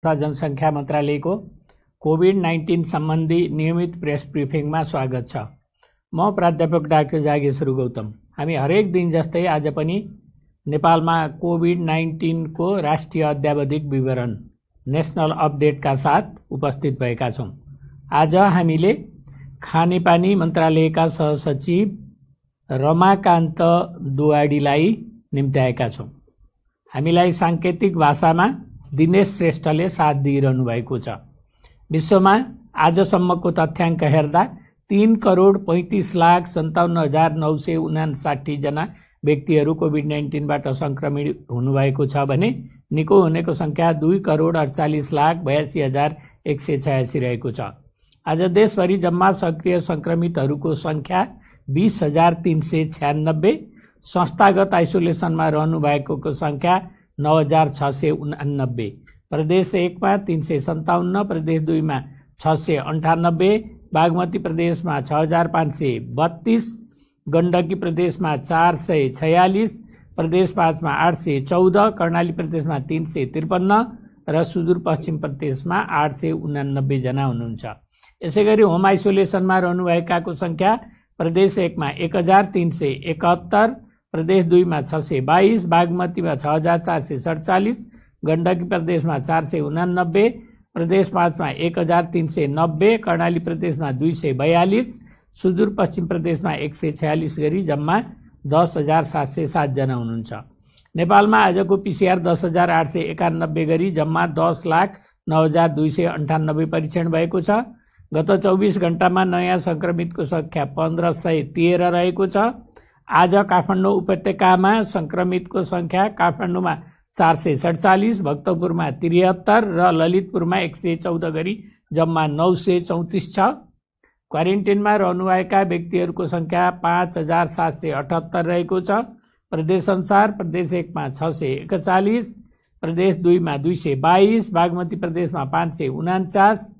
तथा जनसङ्ख्या मन्त्रालयको कोभिड-19 सम्बन्धी नियमित प्रेस ब्रिफिङमा स्वागत छ। म प्राध्यापक डाक्टर जागेश्वर गौतम। हामी हरेक दिन जस्तै आज पनि नेपालमा कोभिड-19 को राष्ट्रिय अद्यावधिक विवरण नेशनल अपडेटका साथ उपस्थित भएका छौं। आज हामीले खानेपानी मन्त्रालयका सहसचिव रमाकान्त दुवाडीलाई निम्त्याएका छौं। हामीलाई सांकेतिक भाषामा दिनेश श्रेष्ठले साथ दिइरहनु भएको छ। विश्वमा आजसम्मको तथ्याङ्क हेर्दा 3,35,57,959 जना व्यक्तिहरू कोभिड-19 बाट संक्रमित हुनुभएको छ भने निको हुनेको संख्या 2,48,82,186 रहेको छ। आज देशभरि जम्मा सक्रिय संक्रमितहरूको संख्या 20,396, संस्थागत आइसोलेसनमा रहनु भएकोको संख्या 9,689, प्रदेश 1 मा 357, प्रदेश 2 मा 698, बागमती प्रदेशमा 6,532, गण्डकी प्रदेशमा 446, प्रदेश 5 मा 814, कर्णाली प्रदेशमा 353 र सुदूरपश्चिम प्रदेशमा 889 जना हुनुहुन्छ। यसैगरी होम आइसोलेसनमा रहनुभएकाको संख्या प्रदेश 1 मा 1,371, प्रदेश 2 मा 622, बागमतीमा 6,447, गण्डकी प्रदेशमा 489, प्रदेश 5 मा 1,390, कर्णाली प्रदेशमा 242, सुदूरपश्चिम प्रदेशमा 146 गरी जम्मा 10,707 जना हुनुहुन्छ। नेपालमा आजको पीसीआर 10,891 गरी जम्मा 10,09,298 परीक्षण भएको छ। गत 24 घण्टामा नयाँ संक्रमितको संख्या 1,513 रहेको छ। आज काठमाडौँ उपत्यकामा संक्रमितको संख्या काठमाडौँमा 447, भक्तपुरमा 73 र ललितपुरमा 114 गरी जम्मा 934 छ। क्वारेन्टाइनमा रहनुभएका व्यक्तिहरूको संख्या 5,778 रहेको छ। प्रदेश अनुसार प्रदेश 1 मा 641, प्रदेश 2 मा 222, बागमती प्रदेशमा 549,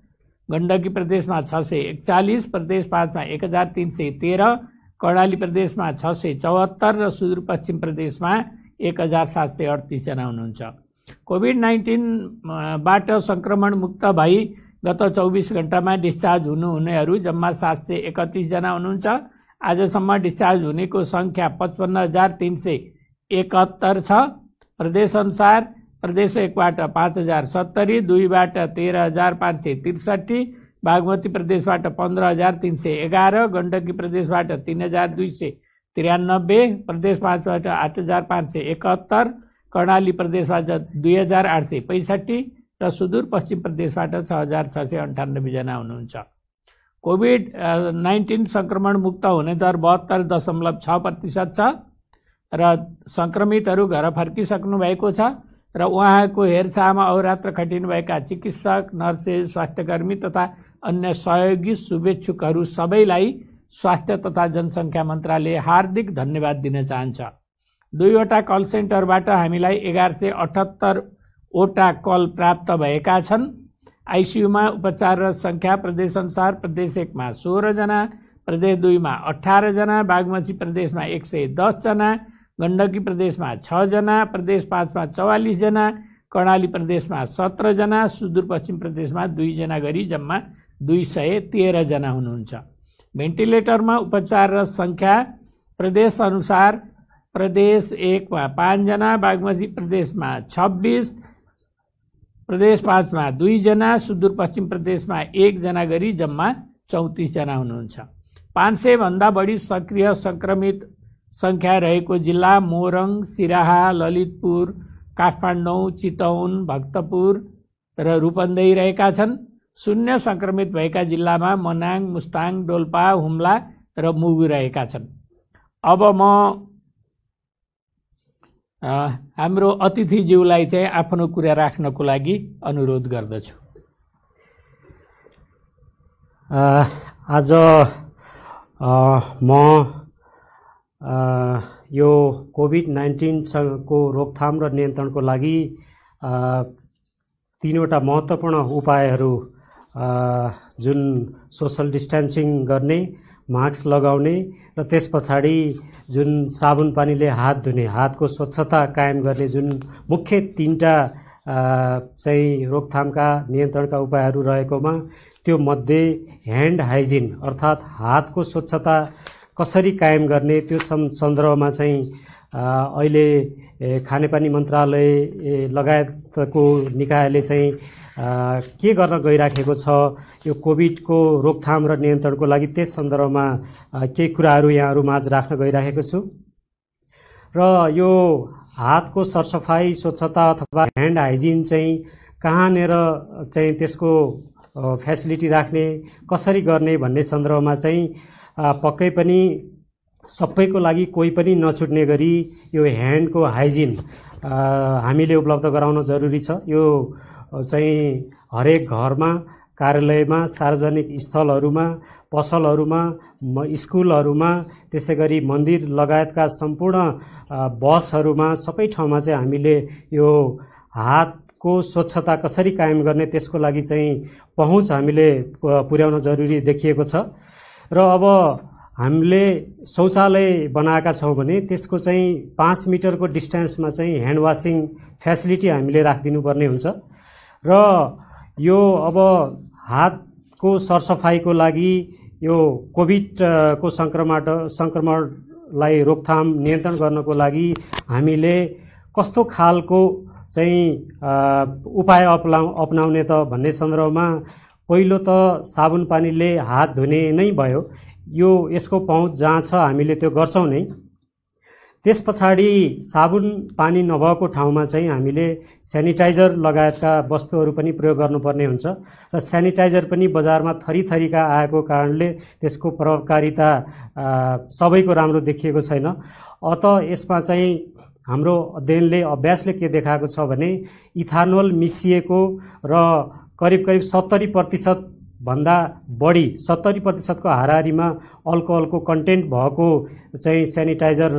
गण्डकी प्रदेशमा 641, प्रदेश 5 मा 1,313, कर्णाली प्रदेशमा 674 र सुदूरपश्चिम प्रदेशमा 1,738 जना हुनुहुन्छ। कोभिड-19 बाट संक्रमण मुक्त भई गत 24 घण्टामा डिस्चार्ज हुनुहुनेहरू जम्मा 731 जना हुनुहुन्छ। आजसम्म डिस्चार्ज हुनेको संख्या 55,371 छ। प्रदेश अनुसार प्रदेश 1 बाट 5,070, 2 बाट 13,563, बागमती प्रदेशबाट 15,311, गण्डकी प्रदेशबाट 3,293, प्रदेश 5 बाट 8,571, कर्णाली प्रदेशबाट 2,865 र सुदूरपश्चिम प्रदेशबाट 6,698 जना हुनुहुन्छ। कोभिड-19 संक्रमण मुक्त हुने दर 72.6% छ र संक्रमितहरू घर फर्किसक्नु भएको छ र उहाँको हेरचाहमा अहोरात्र खटिनुभएका चिकित्सक, नर्सेस, स्वास्थ्यकर्मी तथा अन्य सहयोगी शुभेच्छुकहरू सबैलाई स्वास्थ्य तथा जनसङ्ख्या मन्त्रालय हार्दिक धन्यवाद दिन चाहन्छ। 2वटा कल सेन्टरबाट हामीलाई 1178 वटा कल प्राप्त भएका छन्। आइसियुमा उपचाररत संख्या प्रदेश अनुसार प्रदेश 1 मा 16 जना, प्रदेश 2 मा 18 जना, बागमती प्रदेशमा 110 जना, गण्डकी प्रदेशमा 6 जना, प्रदेश 5 मा 44 जना, कर्णाली प्रदेशमा 17 जना, सुदूरपश्चिम प्रदेशमा 2 जना गरी जम्मा 213 जना हुनुहुन्छ। भेन्टिलेटरमा उपचाररत संख्या प्रदेश अनुसार प्रदेश 1 मा 5 जना, बागमती प्रदेशमा 26, प्रदेश 5 मा 2 जना, सुदूरपश्चिम प्रदेशमा 1 जना गरी जम्मा 34 जना हुनुहुन्छ। 500 भन्दा बढी सक्रिय संक्रमित संख्या रहेको जिल्ला मोरङ, सिराहा, ललितपुर, काठमाडौँ, चितवन, भक्तपुर र रूपन्देही रहेका छन्। 0 संक्रमित भएका जिल्लामा मनाङ, मुस्ताङ, डोल्पा, हुम्ला र मुगु रहेका छन्। अब म हाम्रो अतिथिज्यूलाई चाहिँ आफ्नो कुरा राख्नको लागि अनुरोध गर्दछु। आज म यो कोभिड-19 को रोकथाम र नियन्त्रणको लागि 3वटा महत्त्वपूर्ण उपायहरू जुन सोशल डिस्टेन्सिङ गर्ने, मास्क लगाउने र त्यस पछाडि जुन साबुन पानीले हात धुने, हातको स्वच्छता कायम गर्ने जुन मुख्य 3टा चाहिँ रोकथामका नियन्त्रणका उपायहरू रहेकोमा त्यो मध्ये ह्यान्ड हाइजिन अर्थात् हातको स्वच्छता कसरी कायम गर्ने त्यो सन्दर्भमा चाहिँ अहिले खानेपानी मन्त्रालय लगायतको निकायले चाहिँ के गर्न गइराखेको छ यो कोभिडको रोकथाम र नियन्त्रणको लागि त्यस सन्दर्भमा केही कुराहरू यहाँहरू माझ राख्न गइराखेको छु। र यो हातको सरसफाई स्वच्छता अथवा ह्यान्ड हाइजिन चाहिँ कहाँनिर चाहिँ त्यसको फेसिलिटी राख्ने कसरी गर्ने भन्ने सन्दर्भमा चाहिँ पक्कै पनि सबैको लागि कोही पनि नछुट्ने गरी यो ह्यान्डको हाइजिन हामीले उपलब्ध गराउन जरुरी छ। यो चाहिँ हरेक घरमा, कार्यालयमा, सार्वजनिक स्थलहरूमा, पसलहरूमा, स्कुलहरूमा, त्यसै गरी मन्दिर लगायतका सम्पूर्ण बसहरूमा, सबै ठाउँमा चाहिँ हामीले यो हातको स्वच्छता कसरी कायम गर्ने त्यसको लागि चाहिँ पहुँच हामीले पुर्याउन जरुरी देखिएको छ। र अब हामीले शौचालय बनाएका छौँ भने त्यसको चाहिँ 5 मिटरको डिस्टेन्समा चाहिँ ह्यान्ड वासिङ फेसिलिटी हामीले राखिदिनुपर्ने हुन्छ। र यो अब हातको सरसफाइको लागि यो कोभिडको सङ्क्रमणलाई रोकथाम नियन्त्रण गर्नको लागि हामीले कस्तो खालको चाहिँ उपाय अपनाउने त भन्ने सन्दर्भमा पहिलो त साबुन पानीले हात धुने नै भयो। यो यसको पहुँच जहाँ छ हामीले त्यो गर्छौँ नै। त्यस पछाडि साबुन पानी नभएको ठाउँमा चाहिँ हामीले सेनिटाइजर लगायतका वस्तुहरू पनि प्रयोग गर्नुपर्ने हुन्छ। र सेनिटाइजर पनि बजारमा थरीथरीका आएको कारणले त्यसको प्रभावकारिता सबैको राम्रो देखिएको छैन। अत यसमा चाहिँ हाम्रो अभ्यासले के देखाएको छ भने इथानोल मिसिएको र करिब 70% भन्दा बढी 70% को हाराहारीमा अल्कोहलको कन्टेन्ट भएको चाहिँ सेनिटाइजर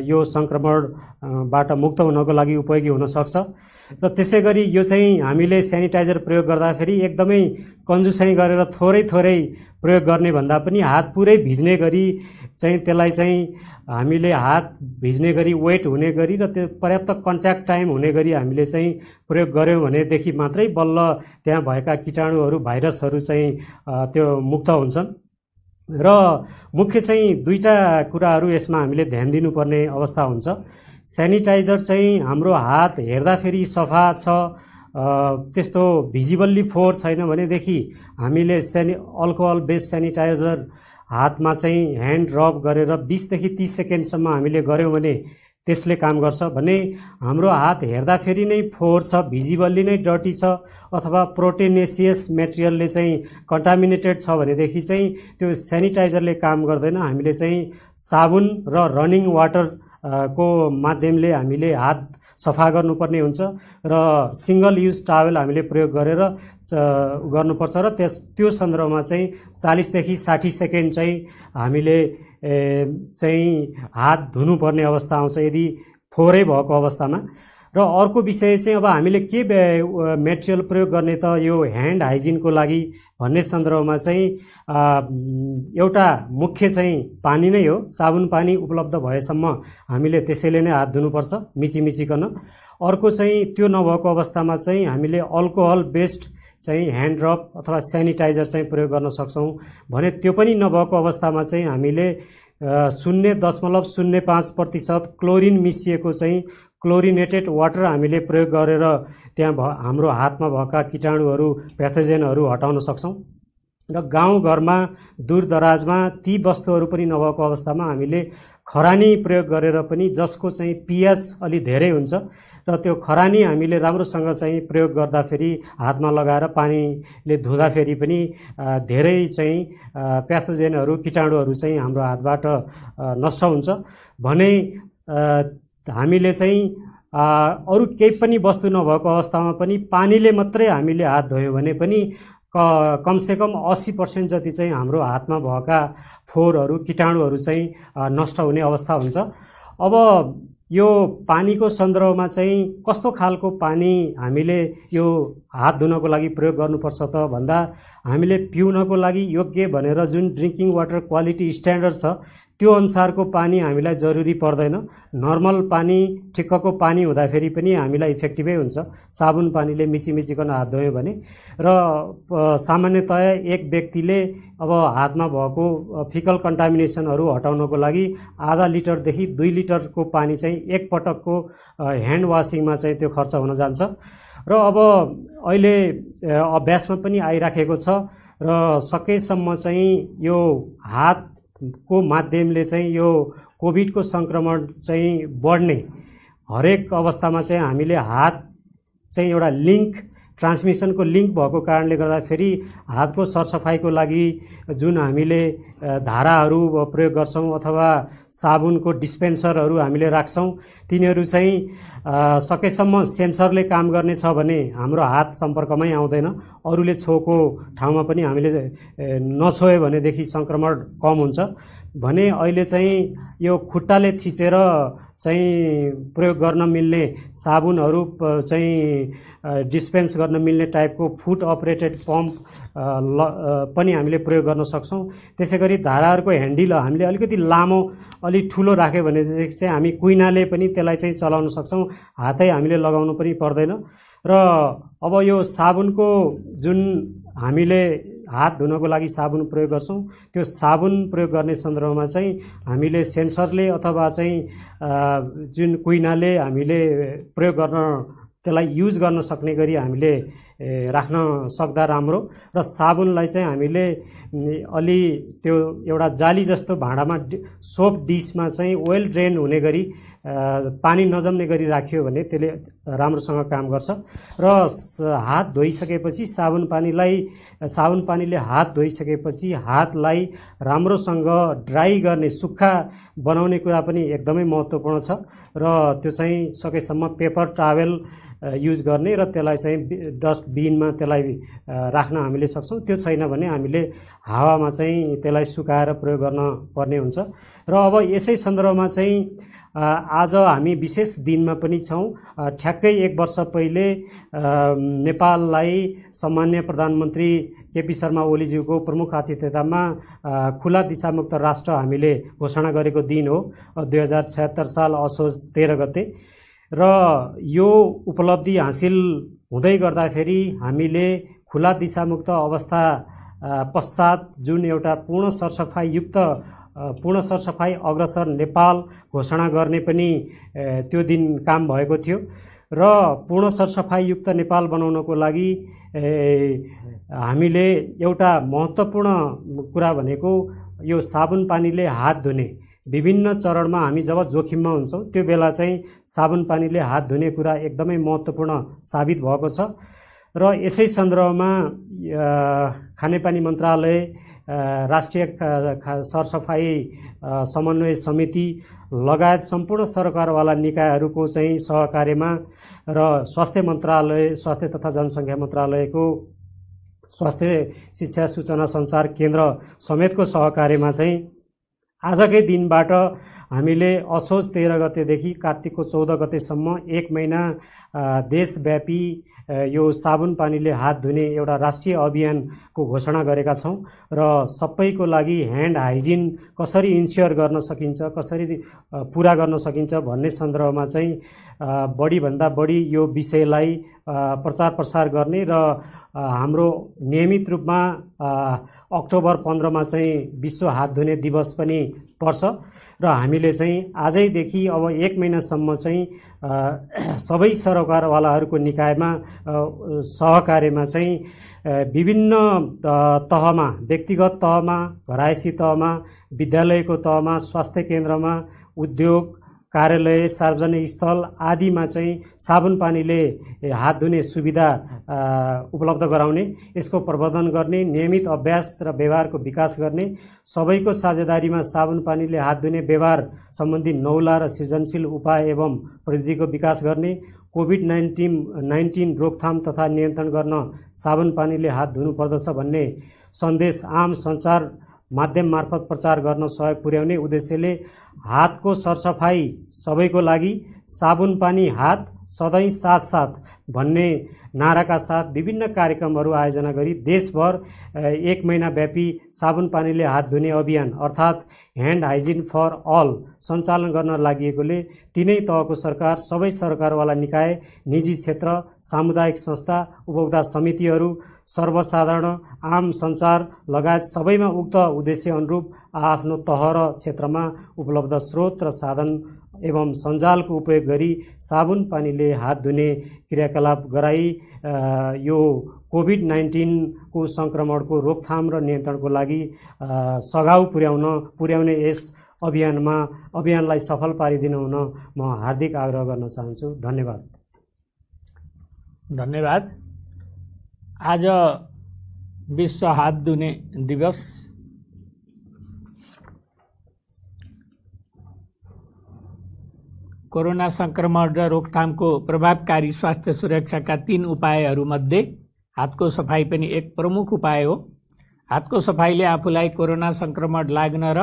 यो संक्रमणबाट मुक्त हुनको लागि उपयोगी हुन सक्छ। र त्यसै गरी यो चाहिँ हामीले सेनिटाइजर प्रयोग गर्दाखेरि एकदमै कन्जुसाइ गरेर थोरै प्रयोग गर्ने भन्दा पनि हात पुरै भिज्ने गरी चाहिँ त्यसलाई चाहिँ हामीले हात भिज्ने गरी वेट हुने गरी र त्यो पर्याप्त कन्ट्याक्ट टाइम हुने गरी हामीले चाहिँ प्रयोग गर्यौं भनेदेखि मात्रै बल्ल त्यहाँ भएका कीटाणुहरू भाइरसहरू चाहिँ त्यो मुक्त हुन्छन्। र मुख्य चाहिँ दुईटा कुराहरू यसमा हामीले ध्यान दिनुपर्ने अवस्था हुन्छ। सेनिटाइजर चाहिँ हाम्रो हात हेर्दाखेरि सफा छ, त्यस्तो भिजिबल्ली फोहोर छैन भनेदेखि हामीले अल्कोहल बेस्ड सेनिटाइजर हातमा चाहिँ ह्यान्ड रब गरेर 20 देखि 30 सेकेन्डसम्म हामीले गर्यौं भने त्यसले काम गर्छ। भने हाम्रो हात हेर्दाखेरि नै फोहोर छ, भिजिबल्ली नै डर्टी छ अथवा प्रोटेनेसियस मेटेरियलले चाहिँ कन्टामिनेटेड छ भनेदेखि चाहिँ त्यो सेनिटाइजरले काम गर्दैन। हामीले चाहिँ साबुन र रनिङ वाटर को माध्यमले हामीले हात सफा गर्नुपर्ने हुन्छ र सिंगल युज टावेल हामीले प्रयोग गरेर गर्नुपर्छ। र त्यो सन्दर्भमा चाहिँ 40 देखि 60 सेकेन्ड चाहिँ हामीले चाहिँ हात धुनुपर्ने अवस्था आउँछ यदि फोहोरै भएको अवस्थामा। र अर्को विषय चाहिँ अब हामीले के मेटेरियल प्रयोग गर्ने त यो ह्यान्ड हाइजिनको लागि भन्ने सन्दर्भमा चाहिँ एउटा मुख्य चाहिँ पानी नै हो। साबुन पानी उपलब्ध भएसम्म हामीले त्यसैले नै हात धुनुपर्छ मिचिकन। अर्को चाहिँ त्यो नभएको अवस्थामा चाहिँ हामीले अल्कोहल बेस्ड चाहिँ ह्यान्ड रब अथवा सेनिटाइजर चाहिँ प्रयोग गर्न सक्छौं। भने त्यो पनि नभएको अवस्थामा चाहिँ हामीले 0.05% क्लोरिन मिसिएको चाहिँ क्लोरिनेटेड वाटर हामीले प्रयोग गरेर त्यहाँ हाम्रो हातमा भएका कीटाणुहरू प्याथोजेनहरू हटाउन सक्छौं। र गाउँघरमा दूरदराजमा ती वस्तुहरू पनि नभएको अवस्थामा हामीले खरानी प्रयोग गरेर पनि जसको चाहिँ पीएच अलि धेरै हुन्छ र त्यो खरानी हामीले राम्रोसँग चाहिँ प्रयोग गर्दाखेरि हातमा लगाएर पानीले धुँदाखेरि पनि धेरै चाहिँ प्याथोजेनहरू कीटाणुहरू चाहिँ हाम्रो हातबाट नष्ट हुन्छ। भने हामीले चाहिँ अरू केही पनि वस्तु नभएको अवस्थामा पनि पानीले मात्रै हामीले हात धोयौं भने पनि कमसेकम 80% जति चाहिँ हाम्रो हातमा भएका फोहोरहरू कीटाणुहरू चाहिँ नष्ट हुने अवस्था हुन्छ। अब यो पानीको सन्दर्भमा चाहिँ कस्तो खालको पानी हामीले यो हात धुनको लागि प्रयोग गर्नुपर्छ त भन्दा हामीले पिउनको लागि योग्य भनेर जुन ड्रिंकिङ वाटर क्वालिटी स्ट्यान्डर्ड छ त्यो अनुसारको पानी हामीलाई जरुरी पर्दैन। नर्मल पानी ठिक्कको पानी हुँदाखेरि पनि हामीलाई इफेक्टिभै हुन्छ साबुन पानीले मिचिकन हात धोयो भने। र सामान्यतया एक व्यक्तिले अब हातमा भएको फिकल कन्टामिनेसनहरू हटाउनको लागि आधा लिटरदेखि 2 लिटरको पानी चाहिँ एक पटकको ह्यान्ड वासिङमा चाहिँ त्यो खर्च हुन जान्छ। र अब अहिले अभ्यासमा पनि आइराखेको छ र सकेसम्म चाहिँ यो हातको माध्यमले चाहिँ यो कोभिडको सङ्क्रमण चाहिँ बढ्ने हरेक अवस्थामा चाहिँ हामीले हात चाहिँ एउटा लिङ्क ट्रान्समिसनको लिङ्क भएको कारणले गर्दाखेरि हातको सरसफाइको लागि जुन हामीले धाराहरू प्रयोग गर्छौँ अथवा साबुनको डिस्पेन्सरहरू हामीले राख्छौँ तिनीहरू चाहिँ सकेसम्म सेन्सरले काम गर्ने छ भने हाम्रो हात सम्पर्कमै आउँदैन। अरूले छोएको ठाउँमा पनि हामीले नछोयो भनेदेखि सङ्क्रमण कम हुन्छ भने अहिले चाहिँ यो खुट्टाले थिचेर चाहिँ प्रयोग गर्न मिल्ने साबुनहरू चाहिँ डिस्पेन्स गर्न मिल्ने टाइपको फुट अपरेटेड पम्प पनि हामीले प्रयोग गर्न सक्छौँ। त्यसै गरी धाराहरूको ह्यान्डल हामीले अलिकति लामो अलि ठुलो राख्यो भनेदेखि चाहिँ हामी कुइनाले पनि त्यसलाई चाहिँ चलाउन सक्छौँ, हातै हामीले लगाउनु पनि पर्दैन। र अब यो साबुनको जुन हामीले हात धुनको लागि साबुन प्रयोग गर्छौँ त्यो साबुन प्रयोग गर्ने सन्दर्भमा चाहिँ हामीले सेन्सरले अथवा चाहिँ जुन कुइनाले हामीले प्रयोग गर्न त्यसलाई युज गर्न सक्ने गरी हामीले राख्न सक्दा राम्रो। र साबुनलाई चाहिँ हामीले अलि त्यो एउटा जाली जस्तो भाँडामा सोप डिसमा चाहिँ ओइल ड्रेन हुने गरी पानी नजम्ने गरी राखियो भने त्यसले राम्रोसँग काम गर्छ। र हात धोइसकेपछि साबुन पानीले हात धोइसकेपछि हातलाई राम्रोसँग ड्राई गर्ने सुक्खा बनाउने कुरा पनि एकदमै महत्त्वपूर्ण छ। र त्यो चाहिँ सकेसम्म पेपर टावेल युज गर्ने र त्यसलाई चाहिँ डस्टबिनमा त्यसलाई राख्न हामीले सक्छौँ। त्यो छैन भने हामीले हावामा चाहिँ त्यसलाई सुकाएर प्रयोग गर्न पर्ने हुन्छ। र अब यसै सन्दर्भमा चाहिँ आज हामी विशेष दिनमा पनि छौँ। ठ्याक्कै 1 वर्ष पहिले नेपाललाई सम्माननीय प्रधानमन्त्री केपी शर्मा ओलीज्यूको प्रमुख आतिथ्यतामा खुला दिशामुक्त राष्ट्र हामीले घोषणा गरेको दिन हो 2076 साल असोज 13 गते। र यो उपलब्धि हासिल हुँदै गर्दाखेरि हामीले खुला दिशामुक्त अवस्था पश्चात जुन एउटा पूर्ण सरसफाइ अग्रसर नेपाल घोषणा गर्ने पनि त्यो दिन काम भएको थियो। र पूर्ण सरसफाइयुक्त नेपाल बनाउनको लागि हामीले एउटा महत्त्वपूर्ण कुरा भनेको यो साबुन पानीले हात धुने विभिन्न चरणमा हामी जब जोखिममा हुन्छौँ त्यो बेला चाहिँ साबुन पानीले हात धुने कुरा एकदमै महत्त्वपूर्ण साबित भएको छ। र यसै सन्दर्भमा खानेपानी मन्त्रालय, राष्ट्रिय सरसफाइ समन्वय समिति लगायत सम्पूर्ण सरकारवाला निकायहरूको चाहिँ सहकार्यमा र स्वास्थ्य मन्त्रालय, स्वास्थ्य तथा जनसङ्ख्या मन्त्रालयको स्वास्थ्य शिक्षा सूचना सञ्चार केन्द्र समेतको सहकार्यमा चाहिँ आजकै दिनबाट हामीले असोज 13 गतेदेखि कार्तिकको 14 गतेसम्म 1 महिना देशव्यापी यो साबुन पानीले हात धुने एउटा राष्ट्रिय अभियानको घोषणा गरेका छौँ। र सबैको लागि ह्यान्ड हाइजिन कसरी इन्स्योर गर्न सकिन्छ, कसरी पुरा गर्न सकिन्छ भन्ने सन्दर्भमा चाहिँ बढीभन्दा बढी यो विषयलाई प्रचार प्रसार गर्ने र हाम्रो नियमित रूपमा अक्टोबर 15मा चाहिँ विश्व हात धुने दिवस पनि पर्छ। र हामीले चाहिँ आजैदेखि अब 1 महिनासम्म चाहिँ सबै सरकारवालाहरूको निकायमा सहकार्यमा चाहिँ विभिन्न तहमा, व्यक्तिगत तहमा, घरायसी तहमा, विद्यालयको तहमा, स्वास्थ्य केन्द्रमा, उद्योग, कार्यालय, सार्वजनिक स्थल आदिमा चाहिँ साबुन पानीले हात धुने सुविधा उपलब्ध गराउने, यसको प्रवर्धन गर्ने, नियमित अभ्यास र व्यवहारको विकास गर्ने, सबैको साझेदारीमा साबुन पानीले हात धुने व्यवहार सम्बन्धी नौला र सृजनशील उपाय एवं प्रविधिको विकास गर्ने, कोभिड-19 रोकथाम तथा नियन्त्रण गर्न साबुन पानीले हात धुनुपर्दछ भन्ने सन्देश आम सञ्चार माध्यम मार्फत प्रचार गर्न सहयोग पुर्याउने उद्देश्यले हातको सरसफाई सबैको लागि, साबुन पानी हात सधैँ साथ साथ भन्ने नाराका साथ विभिन्न कार्यक्रमहरू आयोजना गरी देशभर 1 महिनाव्यापी साबुन पानीले हात धुने अभियान अर्थात् ह्यान्ड हाइजिन फर अल सञ्चालन गर्न लागिएकोले तीनै तहको सरकार, सबै सरकारवाला निकाय, निजी क्षेत्र, सामुदायिक संस्था, उपभोक्ता समितिहरू, सर्वसाधारण, आम सञ्चार लगायत सबैमा उक्त उद्देश्य अनुरूप आफ्नो तह र क्षेत्रमा उपलब्ध स्रोत र साधन एवं सञ्जालको उपयोग गरी साबुन पानीले हात धुने क्रियाकलाप गराई यो कोभिड-19 को संक्रमणको रोकथाम र नियन्त्रणको लागि सघाउ पुर्याउने यस अभियानलाई सफल पारिदिनु हुन म हार्दिक आग्रह गर्न चाहन्छु। धन्यवाद। आज विश्व हात धुने दिवस। कोरोना संक्रमण र रोकथामको प्रभावकारी स्वास्थ्य सुरक्षाका 3 उपायहरूमध्ये हातको सफाई पनि एक प्रमुख उपाय हो। हातको सफाईले आफूलाई कोरोना संक्रमण लाग्न र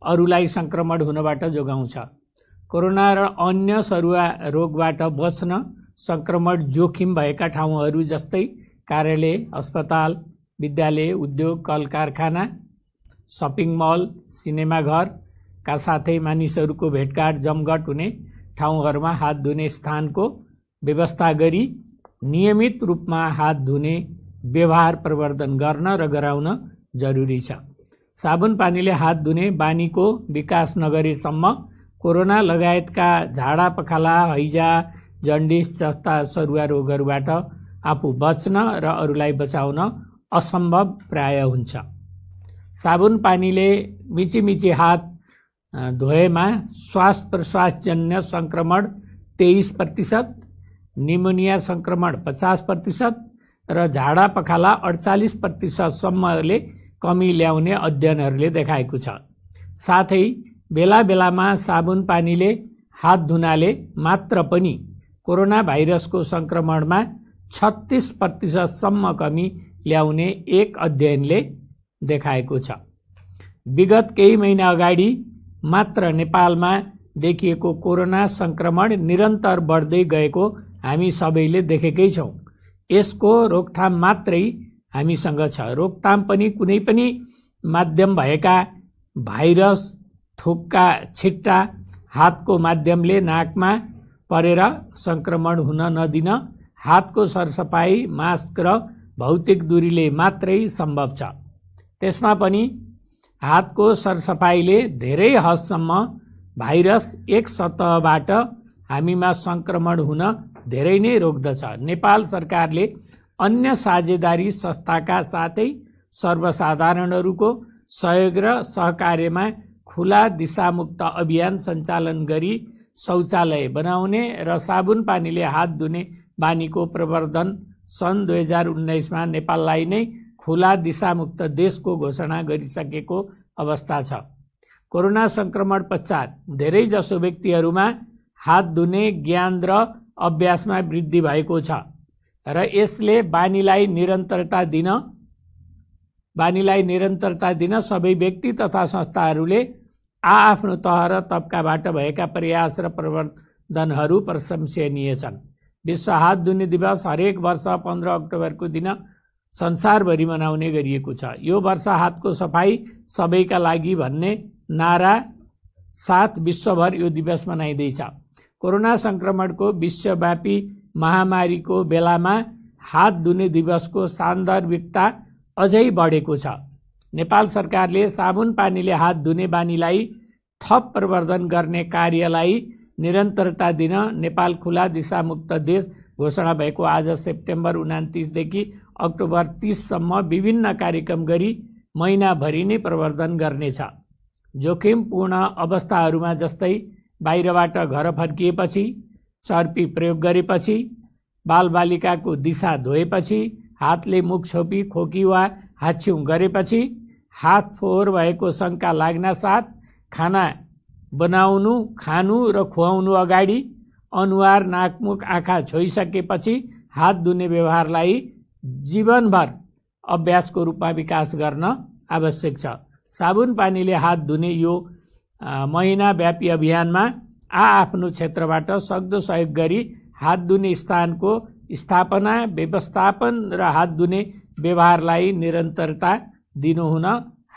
अरूलाई संक्रमण हुनबाट जोगाउँछ। कोरोना र अन्य सरुवा रोगबाट बच्न संक्रमण जोखिम भएका ठाउँहरू जस्तै कार्यालय, अस्पताल, विद्यालय, उद्योग, कल कारखाना, सपिङ मल, सिनेमाघरका साथै मानिसहरूको भेटघाट जमघट हुने ठाउँहरूमा हात धुने स्थानको व्यवस्था गरी नियमित रूपमा हात धुने व्यवहार प्रवर्धन गर्न र गराउन जरुरी छ। साबुन पानीले हात धुने बानीको विकास नगरेसम्म कोरोना लगायतका झाडा पखाला, हैजा, जन्डिस जस्ता सरुवा रोगहरूबाट आफू बच्न र अरूलाई बचाउन असम्भव प्राय हुन्छ। साबुन पानीले मिची हात धोएमा श्वास प्रश्वासजन्य संक्रमण 23%, निमोनिया संक्रमण 50% र झाडा पखाला 48% सम्मले कमी ल्याउने अध्ययनहरूले देखाएको छ। साथै बेला बेलामा साबुन पानीले हात धुनाले मात्र पनि कोरोना भाइरसको संक्रमणमा 36% सम्म कमी ल्याउने एक अध्ययनले देखाएको छ। विगत केही महिना अगाडि मात्र नेपालमा देखिएको कोरोना संक्रमण निरन्तर बढ्दै गएको हामी सबैले देखेकै छौं। यसको रोकथाम मात्रै हामीसँग छ। रोकथाम पनि कुनै पनि माध्यम भएका भाइरस, थुक्का छिट्टा हातको माध्यमले नाकमा परेर संक्रमण हुन नदिन हातको सरसफाई, मास्क र भौतिक दूरीले मात्रै सम्भव छ। त्यसमा पनि हातको सरसफाईले धेरै हदसम्म भाइरस एक सतहबाट हामीमा संक्रमण हुन धेरै नै रोक्दछ। नेपाल सरकारले अन्य साझेदारी संस्थाका साथै सर्वसाधारणहरूको सहयोग र सहकार्यमा खुला दिशामुक्त अभियान सञ्चालन गरी शौचालय बनाउने र साबुन पानीले हात धुने बानीको प्रवर्धन सन् 2019मा नेपाललाई नै खुला दिशामुक्त देशको घोषणा गरिसकेको अवस्था छ। कोरोना संक्रमण पश्चात धेरै जसो व्यक्तिहरूमा हात धुने ज्ञान र अभ्यासमा वृद्धि भएको छ र यसले बानीलाई निरन्तरता दिन सबै व्यक्ति तथा संस्थाहरूले आफ्नो तह र तबकाबाट भएका प्रयास र प्रवर्धनहरू प्रशंसनीय छन्। विश्व हात धुने दिवस हरेक वर्ष 15 अक्टोबरको दिन संसारभरि मनाउने गरिएको छ। यो वर्ष हातको सफाई सबैका लागि भन्ने नारा साथ विश्वभर यो दिवस मनाइँदैछ। कोरोना संक्रमणको विश्वव्यापी महामारीको बेलामा हात धुने दिवसको सान्दर्भिकता अझै बढेको छ। नेपाल सरकारले साबुन पानीले हात धुने बानीलाई थप प्रवर्धन गर्ने कार्यलाई निरन्तरता दिन नेपाल खुला दिशामुक्त देश घोषणा भएको आज सेप्टेम्बर 29 देखि अक्टोबर 30 सम्म विभिन्न कार्यक्रम गरी महिनाभरि नै प्रवर्धन गर्नेछ। जोखिमपूर्ण अवस्थाहरूमा जस्तै बाहिरबाट घर फर्किएपछि, चर्पी प्रयोग गरेपछि, बालबालिकाको दिशा धोएपछि, हातले मुख छोपी खोकी वा हाच्छिउँ गरेपछि, हात फोहोर भएको शंका लाग्न साथ खाना बनाउनु, खानु र खुवाउनु अगाडि, अनुहार, नाकमुख, आँखा छोइसकेपछि हात धुने व्यवहारलाई जीवनभर अभ्यासको रूपमा विकास गर्न आवश्यक छ। साबुन पानीले हात धुने यो महिनाव्यापी अभियानमा आफ्नो क्षेत्रबाट सक्दो सहयोग गरी हात धुने स्थानको स्थापना, व्यवस्थापन र हात धुने व्यवहारलाई निरन्तरता दिनुहुन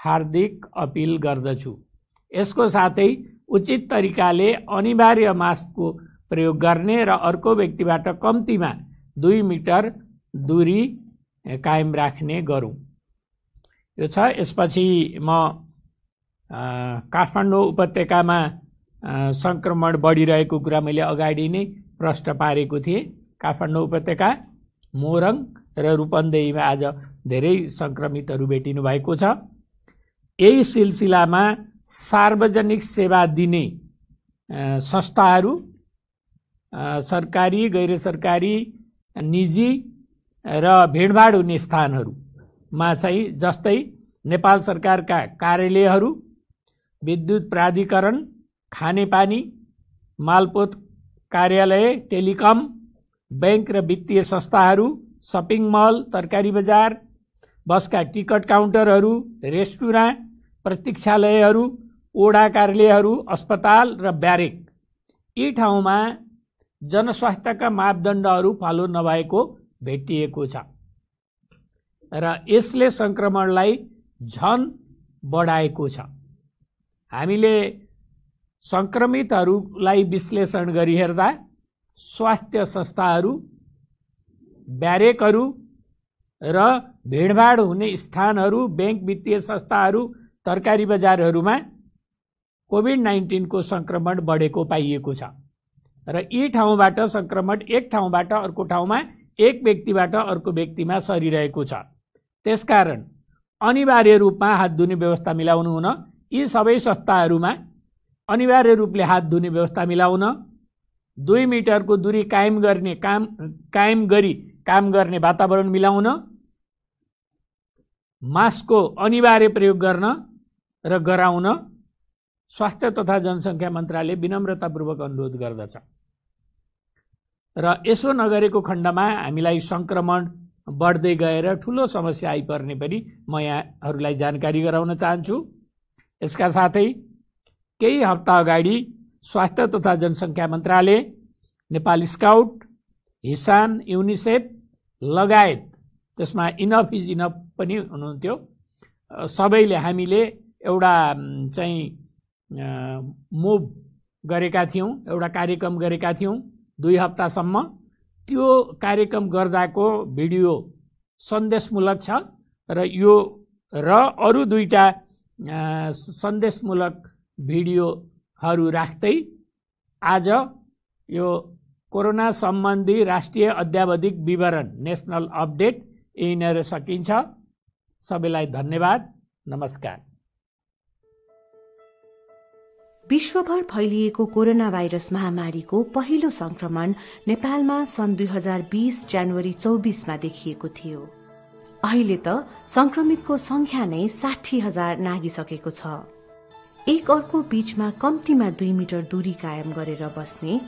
हार्दिक अपील गर्दछु। यसको साथै उचित तरिकाले अनिवार्य मास्कको प्रयोग गर्ने र अर्को व्यक्तिबाट कम्तीमा 2 मिटर दूरी कायम राख्ने गरौँ। यो छ। यसपछि म काठमाडौँ उपत्यकामा संक्रमण बढिरहेको कुरा मैले अगाडि नै प्रश्न पारेको थिएँ। काठमाडौँ उपत्यका, मोरङ र रूपन्देहीमा आज धेरै संक्रमितहरू भेटिनु भएको छ। यही सिलसिलामा सार्वजनिक सेवा दिने संस्थाहरू, सरकारी, गैर सरकारी, निजी र भिडभाड हुने स्थानहरूमा चाहिँ जस्तै नेपाल सरकारका कार्यालयहरू, विद्युत प्राधिकरण, खानेपानी, मालपोत कार्यालय, टेलिकम, बैंक र वित्तीय संस्थाहरू, सपिङ मल, तरकारी बजार, बसका टिकट काउन्टरहरू, रेस्टुरेन्ट, प्रतीक्षालयहरू, ओडा कार्यालयहरू, अस्पताल र ब्यारेक यी ठाउँमा जनस्वास्थ्यका मापदण्डहरू फलो नभएको भेटिएको छ र यसले संक्रमणलाई झन बढाएको छ। हामीले संक्रमितहरूलाई विश्लेषण गरी हेर्दा स्वास्थ्य संस्थाहरू, ब्यारेकहरू र भिडभाड हुने स्थानहरू, बैंक, वित्तीय संस्थाहरू, तरकारी बजारहरूमा कोभिड-19 को संक्रमण बढेको पाइएको छ र यी ठाउँबाट संक्रमण एक ठाउँबाट अर्को ठाउँमा, एक व्यक्तिबाट अर्को व्यक्तिमा सरिरहेको छ। त्यसकारण अनिवार्य रूपमा हात धुने व्यवस्था मिलाउनु हुन, यी सबै संस्थाहरूमा अनिवार्य रूपले हात धुने व्यवस्था मिलाउन, 2 मिटरको दूरी कायम गरी काम गर्ने वातावरण मिलाउन, मास्कको अनिवार्य प्रयोग गर्न र गराउन स्वास्थ्य तथा जनसङ्ख्या मन्त्रालय विनम्रतापूर्वक अनुरोध गर्दछ। र यसो नगरेको खण्डमा हामीलाई संक्रमण बढ्दै गएर ठूलो समस्या आइपर्ने पनि म यहाँहरूलाई जानकारी गराउन चाहन्छु। यसका साथै केही हप्ता अगाडि स्वास्थ्य तथा जनसङ्ख्या मन्त्रालय, नेपाल स्काउट, हिसान, युनिसेफ लगायत त्यसमा इनफ इज इनफ पनि हुनुहुन्थ्यो, सबैले हामीले एउटा चाहिँ मुभ गरेका थियौँ, एउटा कार्यक्रम गरेका थियौँ 2 हप्तासम्म। त्यो कार्यक्रम गर्दाको भिडियो सन्देशमूलक छ र यो र अरू 2टा सन्देशमूलक भिडियोहरू राख्दै आज यो कोरोना सम्बन्धी राष्ट्रिय अद्यावधिक विवरण, नेशनल अपडेट यहीँनिर सकिन्छ। सबैलाई धन्यवाद, नमस्कार। विश्वभर फैलिएको कोरोना भाइरस महामारीको पहिलो संक्रमण नेपालमा सन् 2020 जनवरी 24 मा देखिएको थियो। अहिले त संक्रमितको संख्या नै 60,000 नागिसकेको छ। एक अर्को बीचमा कम्तीमा 2 मिटर दूरी कायम गरेर बस्ने,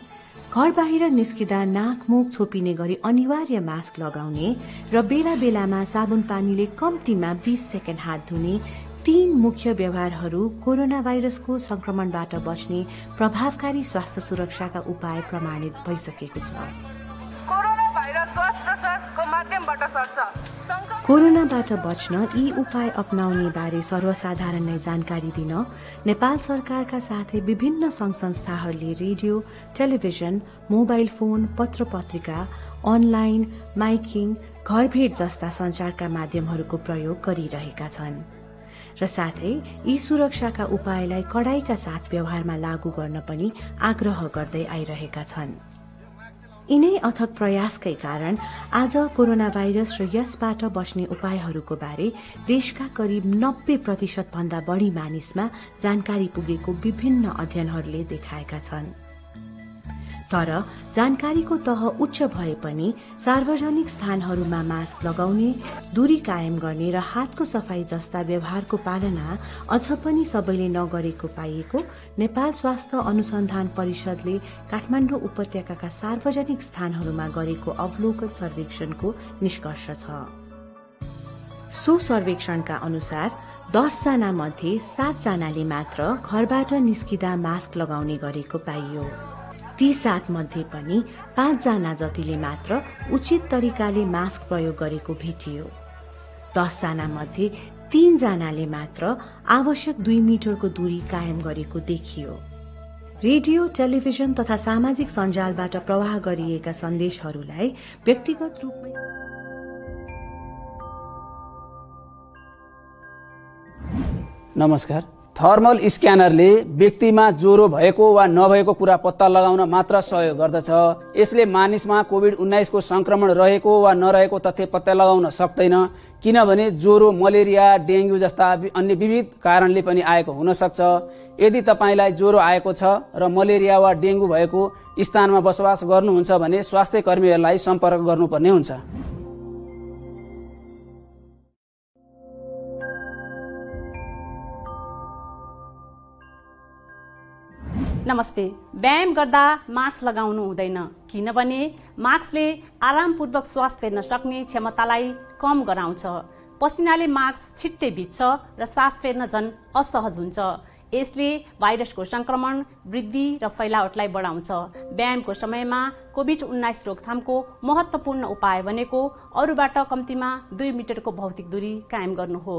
घर बाहिर निस्किँदा नाक मुख छोपिने गरी अनिवार्य मास्क लगाउने र बेला बेलामा साबुन पानीले कम्तीमा 20 सेकेन्ड हात धुने 3 मुख्य व्यवहारहरू कोरोना भाइरसको संक्रमणबाट बच्ने प्रभावकारी स्वास्थ्य सुरक्षाका उपाय प्रमाणित भइसकेको छ। कोरोना भाइरस श्वास-प्रश्वासको माध्यमबाट सर्छ। कोरोनाबाट बच्न यी उपाय अपनाउने बारे सर्वसाधारण नै जानकारी दिन नेपाल सरकारका साथै विभिन्न संघ संस्थाहरूले रेडियो, टेलिभिजन, मोबाइल फोन, पत्र पत्रिका, अनलाइन, माइकिङ, घरभेट जस्ता सञ्चारका माध्यमहरूको प्रयोग गरिरहेका छन् र साथै यी सुरक्षाका उपायलाई कडाइका साथ व्यवहारमा लागू गर्न पनि आग्रह गर्दै आइरहेका छन्। यिनै अथक प्रयासकै कारण आज कोरोना भाइरस र यसबाट बच्ने उपायहरूको बारे देशका करिब 90% भन्दा बढी मानिसमा जानकारी पुगेको विभिन्न अध्ययनहरूले देखाएका छन्। तर जानकारीको तह उच्च भए पनि सार्वजनिक स्थानहरूमा मास्क लगाउने, दूरी कायम गर्ने र हातको सफाई जस्ता व्यवहारको पालना अझ पनि सबैले नगरेको पाइएको नेपाल स्वास्थ्य अनुसन्धान परिषदले काठमाडौँ उपत्यकाका सार्वजनिक स्थानहरूमा गरेको अवलोकन सर्वेक्षणको निष्कर्ष छ। सो सर्वेक्षणका अनुसार 10 जना मध्ये 7 जनाले मात्र घरबाट निस्किँदा मास्क लगाउने गरेको पाइयो। ती 7 मध्ये पनि 5 जना जतिले मात्र उचित तरिकाले मास्क प्रयोग गरेको भेटियो। 10 जना मध्ये 3 जनाले मात्र आवश्यक 2 मिटरको दूरी कायम गरेको देखियो। रेडियो, टेलिभिजन तथा सामाजिक सञ्जालबाट प्रवाह गरिएका सन्देशहरूलाई व्यक्तिगत रूपमा नमस्कार। थर्मल स्क्यानरले व्यक्तिमा ज्वरो भएको वा नभएको कुरा पत्ता लगाउन मात्र सहयोग गर्दछ। यसले मानिसमा कोभिड-19 को संक्रमण रहेको वा नरहेको तथ्य पत्ता लगाउन सक्दैन, किनभने ज्वरो, मलेरिया, डेङ्गु जस्ता अन्य विविध कारणले पनि आएको हुन सक्छ। यदि तपाईलाई ज्वरो आएको छ र मलेरिया वा डेङ्गु भएको स्थानमा बसोबास गर्नुहुन्छ भने स्वास्थ्य कर्मीहरूलाई सम्पर्क गर्नुपर्ने हुन्छ। नमस्ते। व्यायाम गर्दा मास्क लगाउनु हुँदैन, किनभने मास्कले आरामपूर्वक श्वास फेर्न सक्ने क्षमतालाई कम गराउँछ। पसिनाले मास्क छिट्टै भिज्छ र सास फेर्न झन् असहज हुन्छ। यसले भाइरसको संक्रमण, वृद्धि र फैलावटलाई बढाउँछ। व्यायामको समयमा कोभिड-19 रोकथामको महत्त्वपूर्ण उपाय भनेको अरूबाट कम्तीमा 2 मिटरको भौतिक दूरी कायम गर्नु हो।